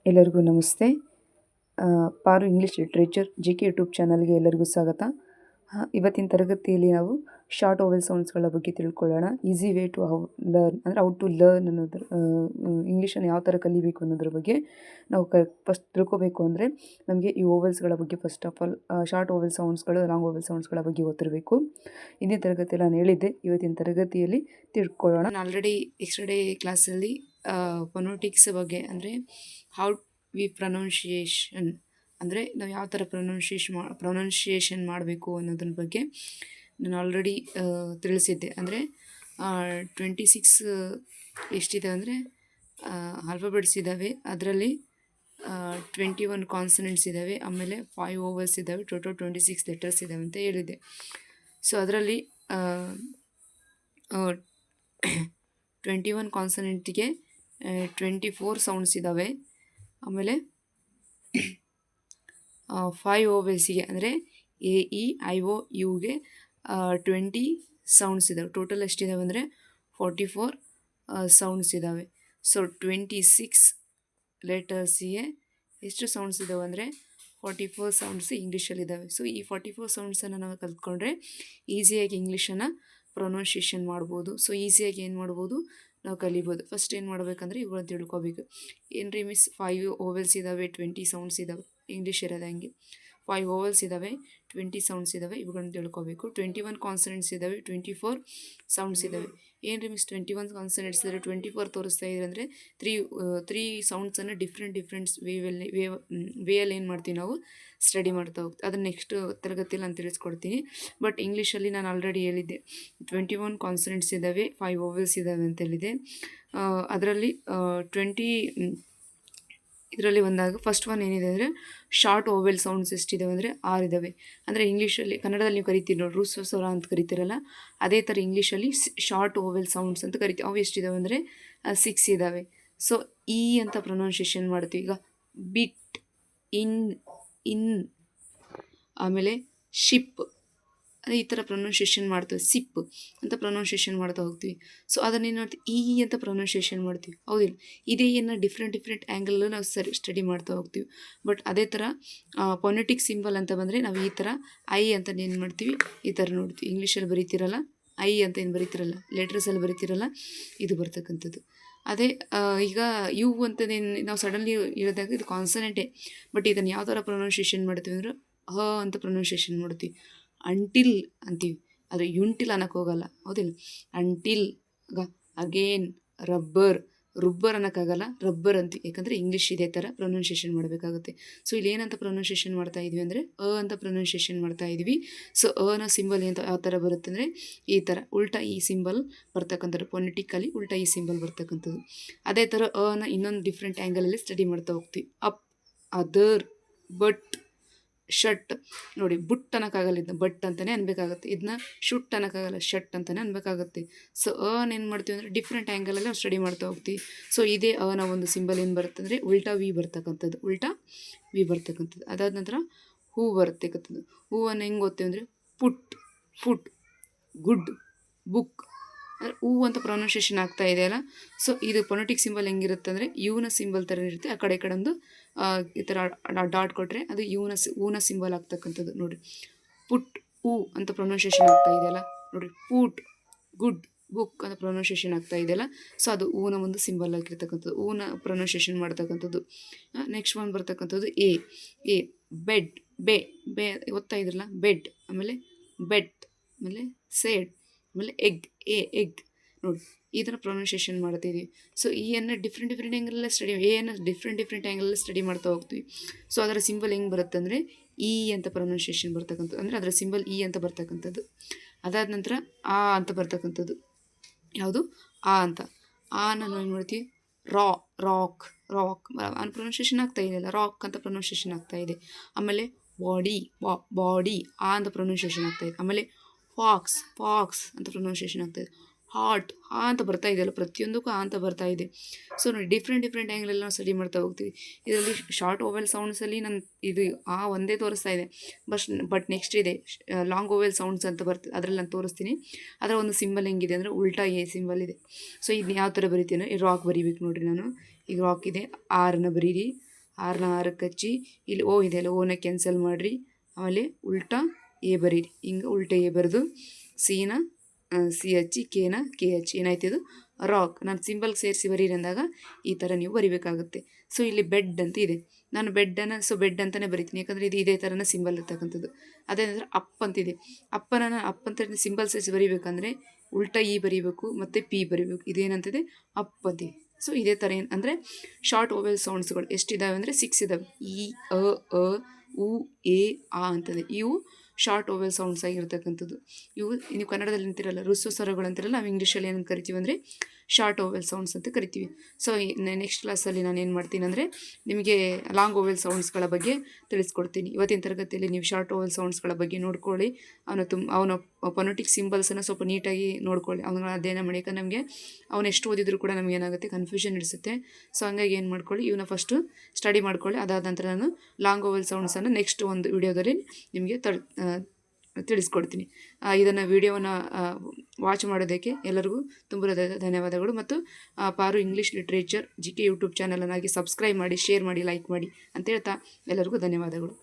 ಎಲ್ಲರಿಗೂ ನಮಸ್ತೆ. ಪಾರು ಇಂಗ್ಲೀಷ್ ಲಿಟ್ರೇಚರ್ JK ಯೂಟ್ಯೂಬ್ ಚಾನಲ್ಗೆ ಎಲ್ಲರಿಗೂ ಸ್ವಾಗತ. ಇವತ್ತಿನ ತರಗತಿಯಲ್ಲಿ ನಾವು ಶಾರ್ಟ್ ಓವೆಲ್ ಸೌಂಡ್ಸ್ಗಳ ಬಗ್ಗೆ ತಿಳ್ಕೊಳ್ಳೋಣ. ಈಸಿ ವೇ ಟು ಲರ್ನ್ ಅಂದರೆ ಔ ಟು ಲರ್ನ್ ಅನ್ನೋದ್ರ ಇಂಗ್ಲೀಷನ್ನು ಯಾವ ಥರ ಕಲಿಬೇಕು ಅನ್ನೋದ್ರ ಬಗ್ಗೆ ನಾವು ಫಸ್ಟ್ ತಿಳ್ಕೊಬೇಕು ಅಂದರೆ ನಮಗೆ ಈ ಓವೆಲ್ಸ್ಗಳ ಬಗ್ಗೆ first of all short vowel ಸೌಂಡ್ಸ್ಗಳು, ಲಾಂಗ್ ಓವೆಲ್ ಸೌಂಡ್ಸ್ಗಳ ಬಗ್ಗೆ ಗೊತ್ತಿರಬೇಕು. ಹಿಂದಿನ ತರಗತಿಯಲ್ಲಿ ನಾನು ಹೇಳಿದ್ದೆ, ಇವತ್ತಿನ ತರಗತಿಯಲ್ಲಿ ತಿಳ್ಕೊಳ್ಳೋಣ. ನಾನು ಆಲ್ರೆಡಿ ಎಕ್ಸ್ಟರ್ಡೇ ಕ್ಲಾಸಲ್ಲಿ ಫೊನೋಟಿಕ್ಸ್ ಬಗ್ಗೆ ಅಂದರೆ ಹೌ ವಿ ಪ್ರೊನೌನ್ಸಿಯೇಷನ್ ಅಂದರೆ ನಾವು ಯಾವ ಥರ ಪ್ರೊನೌನ್ಸಿಯೇಷನ್ ಮಾಡಬೇಕು ಅನ್ನೋದ್ರ ಬಗ್ಗೆ ನಾನು ಆಲ್ರೆಡಿ ತಿಳಿಸಿದ್ದೆ. ಅಂದರೆ 26 ಎಷ್ಟಿದೆ ಅಂದರೆ ಆಲ್ಫಾಬೆಟ್ಸ್ ಇದ್ದಾವೆ, ಅದರಲ್ಲಿ 21 ಕಾನ್ಸನೆಂಟ್ಸ್ ಇದ್ದಾವೆ, ಆಮೇಲೆ 5 ಓವಲ್ಸ್ ಇದ್ದಾವೆ, ಟೋಟಲ್ 26 ಲೆಟರ್ಸ್ ಇದ್ದಾವೆ ಅಂತ ಹೇಳಿದ್ದೆ. ಸೊ ಅದರಲ್ಲಿ 21 ಕಾನ್ಸನೆಂಟಿಗೆ 24 ಸೌಂಡ್ಸ್ ಇದ್ದಾವೆ, ಆಮೇಲೆ 5 ಓವೆಲ್ಸಿಗೆ ಅಂದರೆ AEIOUಗೆ 20 ಸೌಂಡ್ಸ್ ಇದ್ದಾವೆ. ಟೋಟಲ್ ಎಷ್ಟಿದ್ದಾವೆ ಅಂದರೆ 44 ಸೌಂಡ್ಸ್ ಇದ್ದಾವೆ. ಸೊ 26 ಲೆಟರ್ಸಿಗೆ ಎಷ್ಟು ಸೌಂಡ್ಸ್ ಇದ್ದಾವೆ ಅಂದರೆ 44 ಸೌಂಡ್ಸ್ ಇಂಗ್ಲೀಷಲ್ಲಿದ್ದಾವೆ. ಸೊ ಈ 44 ಸೌಂಡ್ಸನ್ನು ನಾವು ಕಲ್ತ್ಕೊಂಡ್ರೆ ಈಸಿಯಾಗಿ ಇಂಗ್ಲೀಷನ್ನು ಪ್ರೊನೌನ್ಸಿಯೇಷನ್ ಮಾಡ್ಬೋದು. ಸೊ ಈಸಿಯಾಗಿ ಏನು ಮಾಡ್ಬೋದು, ನಾವು ಕಲಿಬೋದು. ಫಸ್ಟ್ ಏನು ಮಾಡಬೇಕಂದ್ರೆ ಇವುಗಳನ್ನ ತಿಳ್ಕೊಬೇಕು. ಏನು ರೀ ಮಿಸ್ 5 ಓವೆಲ್ಸ್ ಇದ್ದಾವೆ, 20 ಸೌಂಡ್ಸ್ ಇದ್ದಾವೆ, ಇಂಗ್ಲೀಷ್ ಇರೋದು ಹಂಗೆ 5 ಓವಲ್ಸ್ ಇದ್ದಾವೆ, 20 ಸೌಂಡ್ಸ್ ಇದ್ದಾವೆ, ಇವುಗಳನ್ನ ತಿಳ್ಕೊಬೇಕು. 21 ಕಾನ್ಸನೆಂಟ್ಸ್ ಇದ್ದಾವೆ, 24 ಸೌಂಡ್ಸ್ ಇದ್ದಾವೆ. ಏನು ರೀ ಮಿಸ್ 21 ಕಾನ್ಸನೆಂಟ್ಸ್ ಇದ್ದರೆ 24 ತೋರಿಸ್ತಾ ಇದ್ದಾರೆ ಅಂದರೆ ತ್ರೀ ಸೌಂಡ್ಸನ್ನು ಡಿಫ್ರೆಂಟ್ ವೇಯಲ್ಲಿ ಏನು ಮಾಡ್ತೀವಿ ನಾವು ಸ್ಟಡಿ ಮಾಡ್ತಾ ಹೋಗ್ತೀವಿ. ಅದನ್ನು ನೆಕ್ಸ್ಟ್ ತರಗತಿಯಲ್ಲಿ ನಾನು ತಿಳಿಸ್ಕೊಡ್ತೀನಿ. ಬಟ್ ಇಂಗ್ಲೀಷಲ್ಲಿ ನಾನು ಆಲ್ರೆಡಿ ಹೇಳಿದ್ದೆ 21 ಕಾನ್ಸನೆಂಟ್ಸ್ ಇದ್ದಾವೆ, 5 ಓವೆಲ್ಸ್ ಇದ್ದಾವೆ ಅಂತ ಹೇಳಿದೆ. ಅದರಲ್ಲಿ 20 ಇದರಲ್ಲಿ ಬಂದಾಗ ಫಸ್ಟ್ ಒನ್ ಏನಿದೆ ಅಂದರೆ ಶಾರ್ಟ್ ಓವೆಲ್ ಸೌಂಡ್ಸ್ ಎಷ್ಟಿದ್ದಾವೆ ಅಂದರೆ 6 ಇದ್ದಾವೆ. ಅಂದರೆ ಇಂಗ್ಲೀಷಲ್ಲಿ, ಕನ್ನಡದಲ್ಲಿ ನೀವು ಕರಿತೀರಿ ನೋಡಿ ಋಸ್ವ ಸ್ವರ ಅಂತ ಕರಿತೀರಲ್ಲ, ಅದೇ ಥರ ಇಂಗ್ಲೀಷಲ್ಲಿ ಶಾರ್ಟ್ ಓವೆಲ್ ಸೌಂಡ್ಸ್ ಅಂತ ಕರಿತೀವಿ. ಅವು ಎಷ್ಟಿದ್ದಾವೆ ಅಂದರೆ 6 ಇದ್ದಾವೆ. ಸೊ ಅಂತ ಪ್ರೊನೌನ್ಸಿಯೇಷನ್ ಮಾಡ್ತೀವಿ. ಈಗ ಬಿಟ್, ಇನ್ ಆಮೇಲೆ ಶಿಪ್ ಅದೇ ಈ ಥರ ಪ್ರೊನೌನ್ಸಿಯೇಷನ್ ಮಾಡ್ತೀವಿ. ಸಿಪ್ ಅಂತ ಪ್ರೊನೌನ್ಸಿಯೇಷನ್ ಮಾಡ್ತಾ ಹೋಗ್ತೀವಿ. ಸೊ ಅದನ್ನೇನು ಮಾಡ್ತೀವಿ ಅಂತ ಪ್ರೊನೌನ್ಸಿಯೇಷನ್ ಮಾಡ್ತೀವಿ, ಹೌದಿಲ್ಲ? ಇದೇನು ಡಿಫ್ರೆಂಟ್ ಆ್ಯಂಗಲಲ್ಲೂ ನಾವು ಸ್ಟಡಿ ಮಾಡ್ತಾ ಹೋಗ್ತೀವಿ. ಬಟ್ ಅದೇ ಥರ ಫೊನೆಟಿಕ್ ಸಿಂಬಲ್ ಅಂತ ಬಂದರೆ ನಾವು ಈ ಥರ ಅಂತ ಏನು ಮಾಡ್ತೀವಿ, ಈ ಥರ ನೋಡ್ತೀವಿ. ಇಂಗ್ಲೀಷಲ್ಲಿ ಬರೀತಿರಲ್ಲ ಅಂತ ಏನು ಬರೀತಿರಲ್ಲ, ಲೆಟರ್ಸಲ್ಲಿ ಬರೀತಿರಲ್ಲ, ಇದು ಬರ್ತಕ್ಕಂಥದ್ದು. ಅದೇ ಈಗ ಯು ಅಂತದೇನು ನಾವು ಸಡನ್ಲಿ ಹೇಳಿದಾಗ ಇದು ಕಾನ್ಸನೆಂಟೇ, ಬಟ್ ಇದನ್ನು ಯಾವ ಥರ ಪ್ರೊನೌನ್ಸಿಯೇಷನ್ ಮಾಡ್ತೀವಿ ಅಂದ್ರೆ ಅಂತ ಪ್ರೊನೌನ್ಸಿಯೇಷನ್ ಮಾಡ್ತೀವಿ. ಅಂಟಿಲ್ ಅಂತೀವಿ, ಆದರೆ ಯುಂಟಿಲ್ ಅನ್ನೋಕ್ಕೆ ಹೋಗಲ್ಲ, ಹೌದಿಲ್ಲ? ಅಂಟಿಲ್ ಅಗೇನ್ ರುಬ್ಬರ್ ಅನ್ನೋಕ್ಕಾಗಲ್ಲ, ರಬ್ಬರ್ ಅಂತೀವಿ. ಯಾಕಂದರೆ ಇಂಗ್ಲೀಷ್ ಇದೇ ಥರ ಪ್ರೊನೌನ್ಸಿಯೇಷನ್ ಮಾಡಬೇಕಾಗುತ್ತೆ. ಸೊ ಇಲ್ಲಿ ಏನಂತ ಪ್ರೊನೌನ್ಸಿಯೇಷನ್ ಮಾಡ್ತಾ ಇದ್ವಿ ಅಂದರೆ ಅಂತ ಪ್ರೊನೌನ್ಸಿಯೇಷನ್ ಮಾಡ್ತಾ ಇದ್ವಿ. ಸೊ ನ ಸಿಂಬಲ್ ಅಂತ ಯಾವ ಥರ ಬರುತ್ತೆ ಅಂದರೆ ಈ ಥರ ಉಲ್ಟಾ ಈ ಸಿಂಬಲ್ ಬರ್ತಕ್ಕಂಥದ್ದು, ಫೊನೆಟಿಕಲಿ ಉಲ್ಟಾ ಈ ಸಿಂಬಲ್ ಬರ್ತಕ್ಕಂಥದ್ದು. ಅದೇ ಥರ ನ ಇನ್ನೊಂದು ಡಿಫ್ರೆಂಟ್ ಆ್ಯಂಗಲಲ್ಲಿ ಸ್ಟಡಿ ಮಾಡ್ತಾ ಹೋಗ್ತೀವಿ. ಅಪ್, ಅದರ್, ಬಟ್, ಶಟ್ ನೋಡಿ, ಬುಟ್ ಅನ್ನೋಕ್ಕಾಗಲ್ಲ, ಇದನ್ನ ಬಟ್ ಅಂತಲೇ ಅನ್ಬೇಕಾಗುತ್ತೆ. ಇದನ್ನ ಶುಟ್ ಅನ್ನೋಕ್ಕಾಗಲ್ಲ, ಶಟ್ ಅಂತಲೇ ಅನ್ಬೇಕಾಗುತ್ತೆ. ಸೊ ಏನು ಮಾಡ್ತೀವಿ ಅಂದರೆ ಡಿಫ್ರೆಂಟ್ ಆ್ಯಂಗಲಲ್ಲಿ ನಾವು ಸ್ಟಡಿ ಮಾಡ್ತಾ ಹೋಗ್ತೀವಿ. ಸೊ ಇದೇ ನ ಒಂದು ಸಿಂಬಲ್ ಏನು ಬರುತ್ತೆ ಅಂದರೆ ಉಲ್ಟಾ ವಿ ಬರ್ತಕ್ಕಂಥದ್ದು. ಅದಾದ ನಂತರ ಹೂ ಬರ್ತಕ್ಕಂಥದ್ದು. ಹೂವನ್ನು ಹೆಂಗೆ ಓದ್ತೀವಿ ಅಂದರೆ ಫುಟ್, ಗುಡ್, ಬುಕ್. ಅಂದರೆ ಹೂ ಅಂತ ಪ್ರೊನೌನ್ಸಿಯೇಷನ್ ಆಗ್ತಾ ಇದೆಯಲ್ಲ. ಸೊ ಇದು ಫೊನೆಟಿಕ್ ಸಿಂಬಲ್ ಹೆಂಗಿರುತ್ತೆ ಅಂದರೆ ಯುನ ಸಿಂಬಲ್ ಥರ ಇರುತ್ತೆ. ಆ ಕಡೆ ಒಂದು ಈ ಥರ ಡಾಟ್ ಕೊಟ್ಟರೆ ಅದು ಹೂನ ಸಿಂಬಲ್ ಆಗ್ತಕ್ಕಂಥದ್ದು. ನೋಡಿ, ಪುಟ್ ಹೂ ಅಂತ ಪ್ರೊನೌನ್ಸಿಯೇಷನ್ ಆಗ್ತಾ ಇದೆಯಲ್ಲ, ನೋಡಿ, ಪುಟ್, ಗುಡ್, ಬುಕ್ ಅಂತ ಪ್ರೊನೌನ್ಸಿಯೇಷನ್ ಆಗ್ತಾ ಇದೆಯಲ್ಲ. ಸೊ ಅದು ಹೂನ ಒಂದು ಸಿಂಬಲ್ ಆಗಿರ್ತಕ್ಕಂಥದ್ದು, ಹೂನ ಪ್ರೊನೌನ್ಸಿಯೇಷನ್ ಮಾಡ್ತಕ್ಕಂಥದ್ದು. ನೆಕ್ಸ್ಟ್ ಒನ್ ಬರ್ತಕ್ಕಂಥದ್ದು ಎ ಬೆಡ್, ಬೇ ಓದ್ತಾ ಇದ್ರಲ್ಲ, ಬೆಡ್, ಆಮೇಲೆ ಬೆಟ್, ಆಮೇಲೆ ಸೇಡ್, ಆಮೇಲೆ ಎಗ್ ನೋಡಿ, ಈ ಥರ ಪ್ರೊನೌನ್ಸಿಯೇಷನ್ ಮಾಡ್ತಿದ್ದೀವಿ. ಸೊ ಡಿಫ್ರೆಂಟ್ ಆ್ಯಂಗಲಲ್ಲಿ ಸ್ಟಡಿ ಡಿಫ್ರೆಂಟ್ ಆ್ಯಂಗಲಲ್ಲಿ ಸ್ಟಡಿ ಮಾಡ್ತಾ ಹೋಗ್ತೀವಿ. ಸೊ ಅದರ ಸಿಂಬಲ್ ಹೆಂಗೆ ಬರುತ್ತೆ ಅಂದರೆ ಅಂತ ಪ್ರೊನೌನ್ಸಿಯೇಷನ್ ಬರ್ತಕ್ಕಂಥದ್ದು, ಅಂದರೆ ಅದರ ಸಿಂಬಲ್ ಅಂತ ಬರ್ತಕ್ಕಂಥದ್ದು. ಅದಾದ ನಂತರ ಅಂತ ಬರ್ತಕ್ಕಂಥದ್ದು ಯಾವುದು, ಅಂತ ನಾವು ಏನು ಮಾಡ್ತೀವಿ, ರಾಕ್ ಪ್ರೊನೌನ್ಸಿಯೇಷನ್ ಆಗ್ತಾ ಇದೆಯಲ್ಲ, ರಾಕ್ ಅಂತ ಪ್ರೊನೌನ್ಸಿಯೇಷನ್ ಆಗ್ತಾ ಇದೆ. ಆಮೇಲೆ ಬಾಡಿ ಅಂತ ಪ್ರೊನೌನ್ಸಿಯೇಷನ್ ಆಗ್ತಾ ಇದೆ. ಆಮೇಲೆ ಫಾಕ್ಸ್ ಅಂತ ಪ್ರೊನೌನ್ಸಿಯೇಷನ್ ಆಗ್ತಾ ಇದೆ. ಹಾರ್ಟ್ ಅಂತ ಬರ್ತಾ ಇದೆಯಲ್ಲ, ಪ್ರತಿಯೊಂದಕ್ಕೂ ಅಂತ ಬರ್ತಾ ಇದೆ. ಸೊ ನೋಡಿ, ಡಿಫ್ರೆಂಟ್ ಆ್ಯಂಗಲಲ್ಲಿ ನಾವು ಸ್ಟಡಿ ಮಾಡ್ತಾ ಹೋಗ್ತೀವಿ. ಇದರಲ್ಲಿ ಶಾರ್ಟ್ ಓವೆಲ್ ಸೌಂಡ್ಸಲ್ಲಿ ನಾನು ಇದು ಒಂದೇ ತೋರಿಸ್ತಾ ಇದೆ. ಬಟ್ ನೆಕ್ಸ್ಟ್ ಇದೆ ಲಾಂಗ್ ಓವೆಲ್ ಸೌಂಡ್ಸ್ ಅಂತ ಬರ್ತದೆ, ಅದರಲ್ಲಿ ನಾನು ತೋರಿಸ್ತೀನಿ. ಅದರ ಒಂದು ಸಿಂಬಲ್ ಹೆಂಗಿದೆ ಅಂದರೆ ಉಲ್ಟಾ ಎ ಸಿಂಬಲ್ ಇದೆ. ಸೊ ಇದನ್ನ ಯಾವ ಥರ ಬರಿತೀನೋ, ಈ ರಾಕ್ ಬರಿಬೇಕು ನೋಡಿರಿ. ನಾನು ಈಗ ರಾಕ್ ಇದೆ, ಆರನ್ನು ಬರೀರಿ, ಆರನ್ನ 6ಕ್ಕೆ ಹಚ್ಚಿ ಇಲ್ಲಿ ಓ ಇದೆಯಲ್ಲ ಓನ ಕ್ಯಾನ್ಸಲ್ ಮಾಡಿರಿ. ಆಮೇಲೆ ಉಲ್ಟಾ ಎ ಬರೀರಿ. ಹಿಂಗೆ ಉಲ್ಟಾ ಎ ಬರೆದು ಸಿನ ಸಿ ಹಚ್ಚಿ ಕೆನ ಕೆ ಹಚ್ಚಿ ಏನಾಯ್ತು ಇದು ರಾಕ್. ನಾನು ಸಿಂಬಲ್ ಸೇರಿಸಿ ಬರೀರಿ ಅಂದಾಗ ಈ ಥರ ನೀವು ಬರಿಬೇಕಾಗುತ್ತೆ. ಸೊ ಇಲ್ಲಿ ಬೆಡ್ ಅಂತ ಇದೆ, ನಾನು ಬೆಡ್ಡನ್ನು ಬೆಡ್ ಅಂತಲೇ ಬರಿತೀನಿ, ಯಾಕಂದರೆ ಇದು ಇದೇ ಥರನ ಸಿಂಬಲ್ ಇರ್ತಕ್ಕಂಥದ್ದು. ಅದೇನಂದ್ರೆ ಅಪ್ ಅಂತಿದೆ, ಅಪ್ ಅಂತ ಸಿಂಬಲ್ ಸೇರಿಸಿ ಬರಿಬೇಕಂದ್ರೆ ಉಲ್ಟಾ ಇ ಬರೀಬೇಕು ಮತ್ತು ಪಿ ಬರೀಬೇಕು. ಇದೇನಂತಿದೆ ಅಪ್ ಅಂತಿದೆ. ಸೊ ಇದೇ ಥರ ಏನು ಅಂದರೆ ಶಾರ್ಟ್ ಓವೆಲ್ ಸೌಂಡ್ಸ್ಗಳು ಎಷ್ಟಿದ್ದಾವೆ ಅಂದರೆ 6 ಇದ್ದಾವೆ. ಇ ಅ ಉ ಎ ಆ ಅಂತದೆ. ಇವು ಶಾರ್ಟ್ ಓವೆಲ್ ಸೌಂಡ್ಸ್ ಆಗಿರ್ತಕ್ಕಂಥದ್ದು. ಇವು ನೀವು ಕನ್ನಡದಲ್ಲಿ ಅಂತಿರಲ್ಲ ಋಸ್ವ ಸ್ವರಗಳು ಅಂತಿರಲ್ಲ, ನಾವು ಇಂಗ್ಲೀಷಲ್ಲಿ ಏನಂತ ಕರಿತೀವಿ ಅಂದರೆ ಶಾರ್ಟ್ ಓವೆಲ್ ಸೌಂಡ್ಸ್ ಅಂತ ಕರಿತೀವಿ. ಸೊ ನೆಕ್ಸ್ಟ್ ಕ್ಲಾಸಲ್ಲಿ ನಾನು ಏನು ಮಾಡ್ತೀನಿ ಅಂದರೆ ನಿಮಗೆ ಲಾಂಗ್ ಓವೆಲ್ ಸೌಂಡ್ಸ್ಗಳ ಬಗ್ಗೆ ತಿಳಿಸ್ಕೊಡ್ತೀನಿ. ಇವತ್ತಿನ ತರಗತಿಯಲ್ಲಿ ನೀವು ಶಾರ್ಟ್ ಓವೆಲ್ ಸೌಂಡ್ಸ್ಗಳ ಬಗ್ಗೆ ನೋಡ್ಕೊಳ್ಳಿ. ಅವನ ಫೊನೆಟಿಕ್ ಸಿಂಬಲ್ಸನ್ನು ಸ್ವಲ್ಪ ನೀಟಾಗಿ ನೋಡ್ಕೊಳ್ಳಿ, ಅವನ ಅಧ್ಯಯನ ಮಾಡಿ. ಯಾಕಂದ್ರೆ ನಮಗೆ ಅವನು ಎಷ್ಟು ಓದಿದ್ರು ಕೂಡ ನಮ್ಗೆ ಏನಾಗುತ್ತೆ ಕನ್ಫ್ಯೂಷನ್ ಇಡಿಸುತ್ತೆ. ಸೊ ಹಂಗಾಗಿ ಏನು ಮಾಡ್ಕೊಳ್ಳಿ, ಇವನ್ನ ಫಸ್ಟು ಸ್ಟಡಿ ಮಾಡ್ಕೊಳ್ಳಿ. ಅದಾದ ನಂತರ ನಾನು ಲಾಂಗ್ ಓವೆಲ್ ಸೌಂಡ್ಸನ್ನು ನೆಕ್ಸ್ಟ್ ಒಂದು ವಿಡಿಯೋದಲ್ಲಿ ನಿಮಗೆ ತಿಳಿಸ್ಕೊಡ್ತೀನಿ. ಇದನ್ನು ವಿಡಿಯೋವನ್ನು ವಾಚ್ ಮಾಡೋದಕ್ಕೆ ಎಲ್ಲರಿಗೂ ತುಂಬ ಧನ್ಯವಾದಗಳು. ಮತ್ತು Paru English literature GK YouTube ಚಾನಲನ್ನಾಗಿ ಸಬ್ಸ್ಕ್ರೈಬ್ ಮಾಡಿ, ಶೇರ್ ಮಾಡಿ, ಲೈಕ್ ಮಾಡಿ ಅಂತ ಹೇಳ್ತಾ ಎಲ್ಲರಿಗೂ ಧನ್ಯವಾದಗಳು.